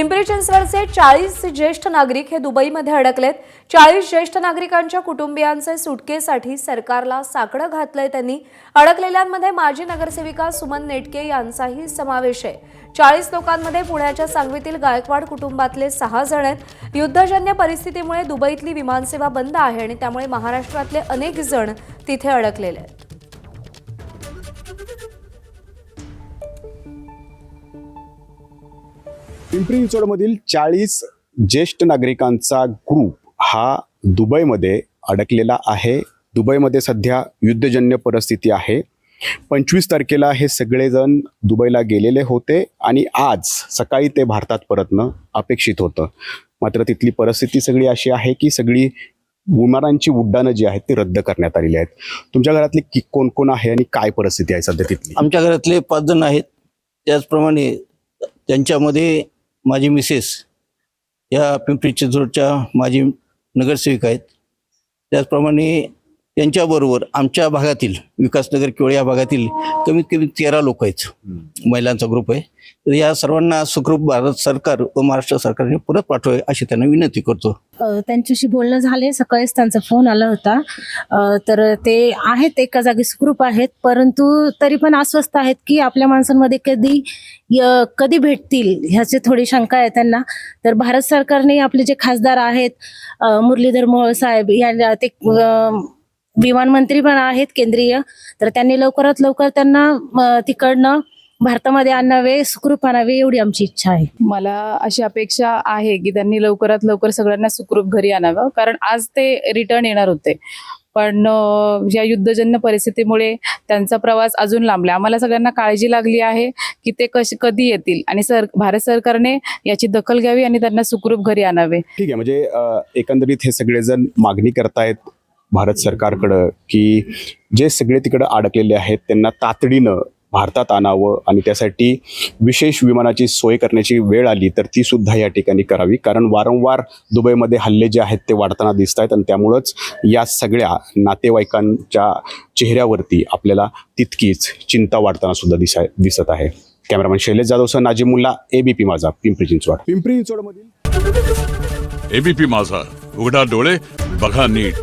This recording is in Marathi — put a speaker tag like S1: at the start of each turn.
S1: पिंपरी चिंचवडचे 40 ज्येष्ठ नागरिक हे दुबईमध्ये अडकलेत। 40 ज्येष्ठ नागरिकांच्या कुटुंबियांचे सुटकेसाठी सरकारला साकडं घातलंय त्यांनी। अडकलेल्यांमध्ये माजी नगरसेविका सुमन नेटके यांचाही समावेश आहे। 40 लोकांमध्ये पुण्याच्या सांगवीतील गायकवाड कुटुंबातले 6 जण आहेत। युद्धजन्य परिस्थितीमुळे दुबईतली विमानसेवा बंद आहे आणि त्यामुळे महाराष्ट्रातले अनेक जण तिथे अडकलेले आहेत।
S2: पिंपरी चिंचवडमधील 40 ज्येष्ठ नागरिकांचा ग्रुप हा दुबईमध्ये अडकलेला आहे। दुबईमध्ये सध्या युद्धजन्य परिस्थिती आहे। 25 तारखेला हे सगळेजण दुबईला गेलेले होते आणि आज सकाळी ते भारतात परतणं अपेक्षित होतं। मात्र तिथली परिस्थिती सगळी अशी आहे की सगळी विमानांची उड्डाणं जी आहेत ती रद्द करण्यात आलेली आहेत। तुमच्या घरातले कोण कोण आहे आणि काय परिस्थिती आहे सध्या तिथली?
S3: आमच्या घरातले 5 जण आहेत। त्याचप्रमाणे त्यांच्यामध्ये माझी मिसेस या पिंपरी चिंचवडच्या माजी नगरसेविका आहेत। त्याचप्रमाणे त्यांच्याबरोबर आमच्या भागातील विकासनगर किंवा या भागातील कमीत कमी 13 लोक आहेत, महिलांचा ग्रुप आहे। तर या सर्वांना सुखरूप भारत सरकार व महाराष्ट्र सरकारने परत पाठवावे अशी त्यांना विनंती करतो।
S4: त्यांच्याशी बोलणं झाले, सकाळीच त्यांचा फोन आला होता। तर ते आहेत एका जागी सुखरूप आहेत, परंतु तरी पण अस्वस्थ आहेत की आपल्या माणसांमध्ये कधी भेटतील ह्याची थोडी शंका आहे त्यांना। तर भारत सरकारने आपले जे खासदार आहेत मुरलीधर मोहोळ साहेब या ते विमान मंत्री पण आहेत केंद्रीय, तर त्यांनी लवकरात लवकर त्यांना तिकडनं भारतामध्ये आणावे, सुखरूप आणावे एवढी आमची इच्छा आहे।
S5: मला अशी अपेक्षा आहे की त्यांनी लवकरात लवकर सगळ्यांना सुखरूप घरी आणावं, कारण आज ते रिटर्न येणार होते, पण या युद्धजन्य परिस्थितीमुळे त्यांचा प्रवास अजून लांबला। आम्हाला सगळ्यांना काळजी लागली आहे की ते कधी येतील आणि भारत सरकारने याची दखल घ्यावी आणि त्यांना सुखरूप घरी आणावे।
S2: ठीक आहे, म्हणजे एकंदरीत हे सगळेजण मागणी करतायत भारत सरकारकडं की जे सगळे तिकडं अडकलेले आहेत त्यांना तातडीनं भारतात आणावं आणि त्यासाठी विशेष विमानाची सोय करण्याची वेळ आली तर ती सुद्धा या ठिकाणी करावी, कारण वारंवार दुबईमध्ये हल्ले जे आहेत ते वाढताना दिसत आहेत आणि त्यामुळंच या सगळ्या नातेवाईकांच्या चेहऱ्यावरती आपल्याला तितकीच चिंता वाढताना सुद्धा दिसत आहे। कॅमेरामॅन शैलेश जाधवसह नाजिमुल्ला, एबीपी माझा, पिंपरी चिंचवड। पिंपरी चिंचवडमधील
S6: एबीपी माझा, उघडा डोळे बघा नीट।